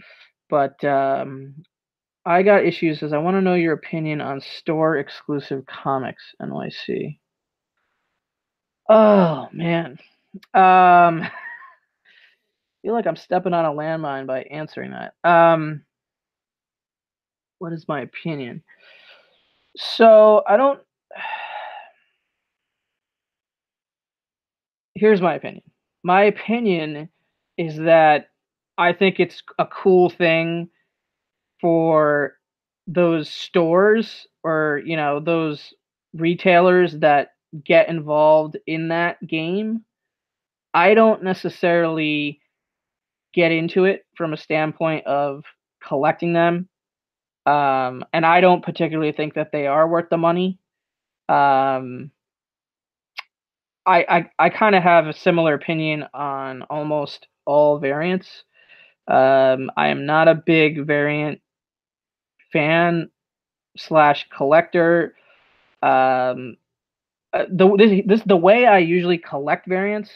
But I got issues as I want to know your opinion on store exclusive comics, NYC. Oh, man. I feel like I'm stepping on a landmine by answering that. What is my opinion? So I don't. Here's my opinion. My opinion is that I think it's a cool thing for those stores or those retailers that get involved in that game. I don't necessarily get into it from a standpoint of collecting them. And I don't particularly think that they are worth the money. Um, I kind of have a similar opinion on almost all variants. I am not a big variant fan slash collector. Um, the way I usually collect variants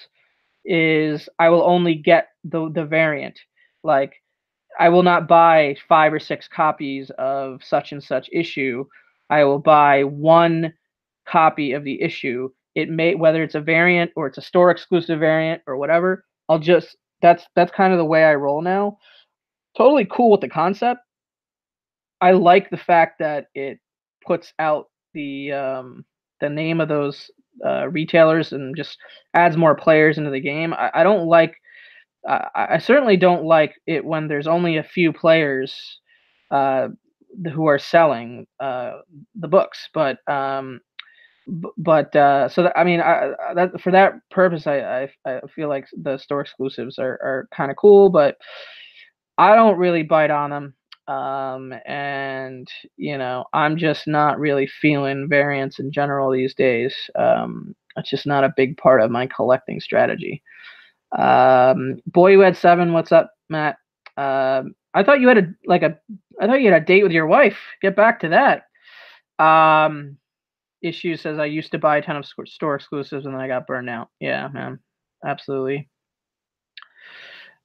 is I will only get the variant. Like I will not buy 5 or 6 copies of such and such issue. I will buy one copy of the issue. It may whether it's a variant or it's a store exclusive variant or whatever. I'll just that's kind of the way I roll now. Totally cool with the concept. I like the fact that it puts out the name of those retailers and just adds more players into the game. I don't like I certainly don't like it when there's only a few players uh, who are selling the books. But so that, I mean, that for that purpose, I feel like the store exclusives are kind of cool, but I don't really bite on them. And I'm just not really feeling variants in general these days. It's just not a big part of my collecting strategy. Boy who had 7, what's up, Matt? I thought you had I thought you had a date with your wife. Get back to that. Issue says I used to buy a ton of store exclusives and then I got burned out. Yeah, man, absolutely.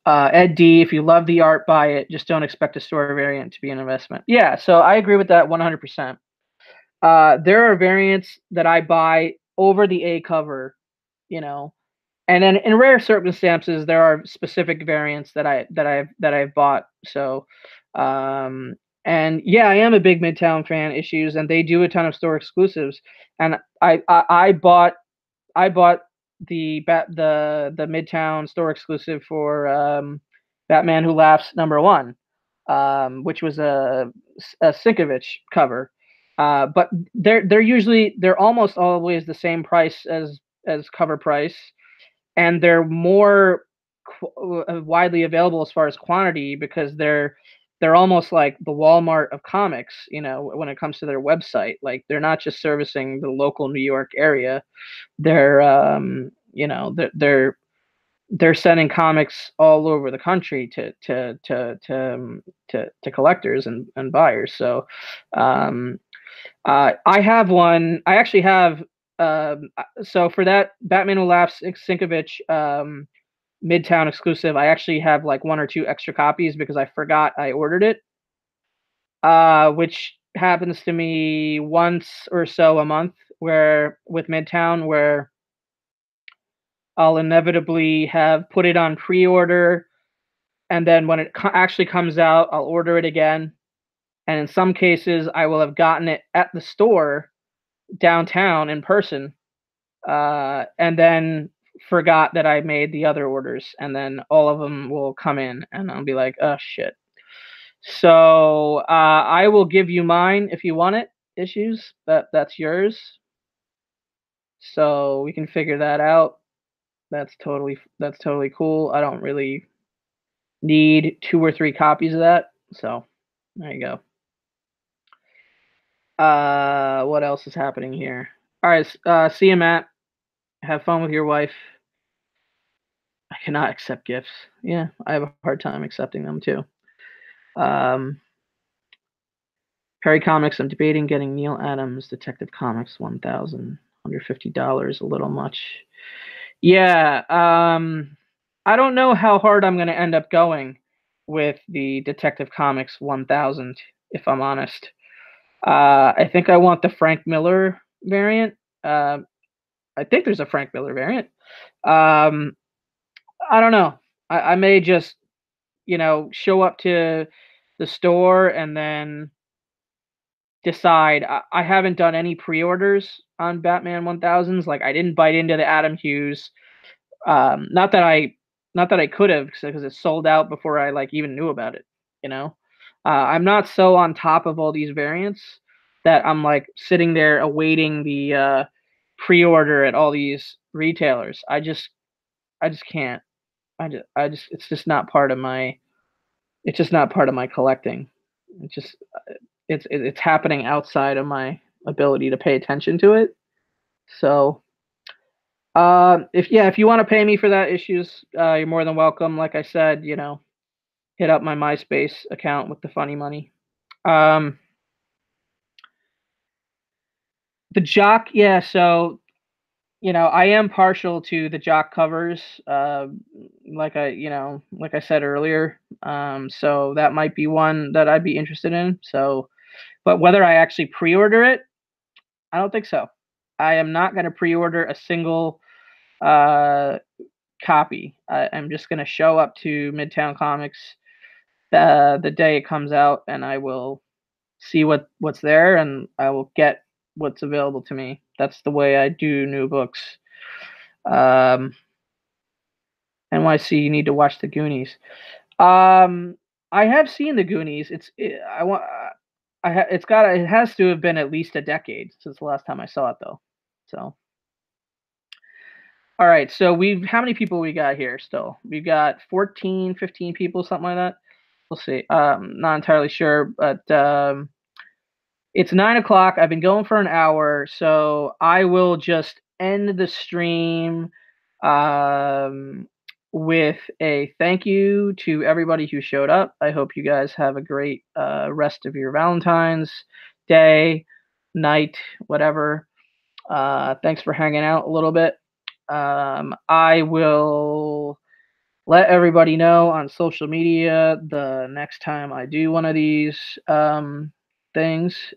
Ed D, if you love the art, buy it. Just don't expect a store variant to be an investment. Yeah, so I agree with that 100%. There are variants that I buy over the A cover, you know, and then in rare circumstances there are specific variants that I've bought. So, um, and yeah, I am a big Midtown fan issues, and they do a ton of store exclusives. And I bought the Midtown store exclusive for Batman Who Laughs #1, which was a Sinkovich cover. But they're almost always the same price as cover price, and they're more widely available as far as quantity because they're almost like the Walmart of comics, when it comes to their website. Like they're not just servicing the local New York area. They're they're sending comics all over the country to collectors and buyers. So I have one. I actually have so for that Batman Who Laughs Sinkovich Midtown exclusive, I actually have like 1 or 2 extra copies because I forgot I ordered it. Which happens to me once or so a month where with Midtown where I'll inevitably have put it on pre-order, and then when it actually comes out, I'll order it again. And in some cases, I will have gotten it at the store downtown in person, and then forgot that I made the other orders, and then all of them will come in, and I'll be like, oh shit. So I will give you mine if you want it. Issues that's yours. So we can figure that out. That's totally cool. I don't really need 2 or 3 copies of that. So there you go. What else is happening here? All right, see you, Matt. Have fun with your wife. I cannot accept gifts. Yeah, I have a hard time accepting them too. Um, Perry Comics. I'm debating getting Neil Adams Detective Comics 1,000, $150. A little much. Yeah. I don't know how hard I'm going to end up going with the Detective Comics 1000, if I'm honest. I think I want the Frank Miller variant. I think there's a Frank Miller variant. Um, I don't know. I may just, show up to the store and then decide. I haven't done any pre-orders on Batman 1000s. Like I didn't bite into the Adam Hughes. Not that I could have because it sold out before I like even knew about it. You know, I'm not so on top of all these variants that I'm like sitting there awaiting the pre-order at all these retailers. I just can't. I just it's just not part of my collecting. It's just it's happening outside of my ability to pay attention to it. So if you want to pay me for that issues, you're more than welcome. Like I said, hit up my MySpace account with the funny money. The Jock, yeah. So I am partial to the Jock covers. Like I said earlier. So that might be one that I'd be interested in. So, but whether I actually pre-order it, I don't think so. I am not going to pre-order a single uh, copy. I'm just going to show up to Midtown Comics the day it comes out, and I will see what's there, and I will get what's available to me. That's the way I do new books. Um, NYC, you need to watch the Goonies. Um, I have seen the Goonies. I want. It has to have been at least a decade since the last time I saw it, though. So, all right. So how many people we got here still? We've got 14, 15 people, something like that. We'll see. Not entirely sure, but it's 9 o'clock. I've been going for an hour, so I will just end the stream um, with a thank you to everybody who showed up. I hope you guys have a great rest of your Valentine's day, night, whatever. Thanks for hanging out a little bit. I will let everybody know on social media the next time I do one of these things.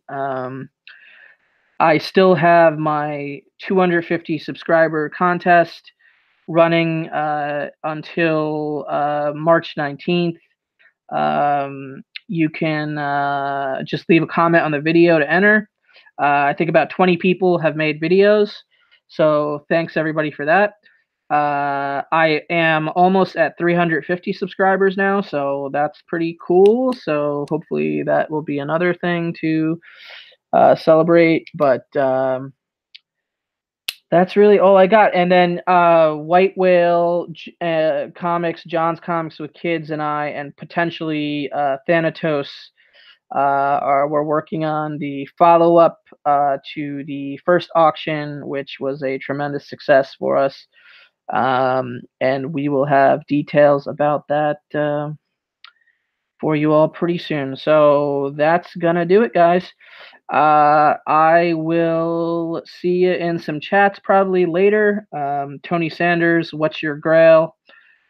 I still have my 250 subscriber contest running until March 19th. You can just leave a comment on the video to enter. I think about 20 people have made videos. So thanks everybody for that. I am almost at 350 subscribers now, so that's pretty cool. So hopefully that will be another thing to celebrate. But that's really all I got. And then White Whale Comics, John's Comics with Kids, and I, and potentially Thanatos we're working on the follow up to the first auction, which was a tremendous success for us. And we will have details about that for you all pretty soon. So that's gonna do it, guys. I will see you in some chats probably later. Tony Sanders, What's Your Grail,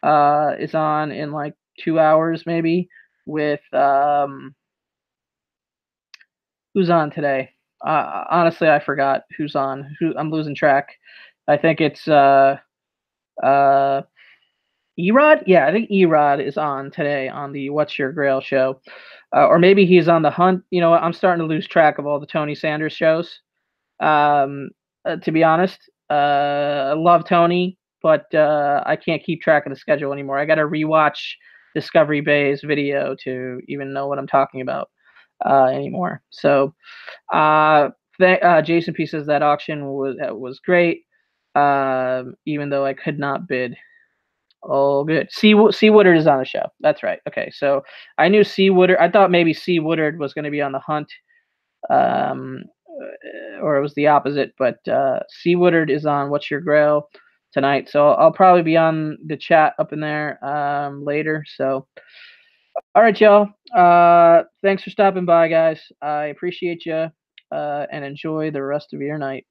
is on in like 2 hours maybe with who's on today. Honestly, I forgot who's on. I'm losing track. I think it's uh Erod? Yeah, I think Erod is on today on the What's Your Grail show. Or maybe he's on the hunt. You know what? I'm starting to lose track of all the Tony Sanders shows. Um, to be honest, I love Tony, but I can't keep track of the schedule anymore. I got to rewatch Discovery Bay's video to even know what I'm talking about anymore. So, Jason P says that auction was great, even though I could not bid. Oh, good. C Woodard is on the show. That's right. Okay, so I knew C Woodard. I thought maybe C Woodard was going to be on the hunt, or it was the opposite. But C Woodard is on What's Your Grail tonight, so I'll probably be on the chat up in there later. So, all right, y'all. Thanks for stopping by, guys. I appreciate you, and enjoy the rest of your night.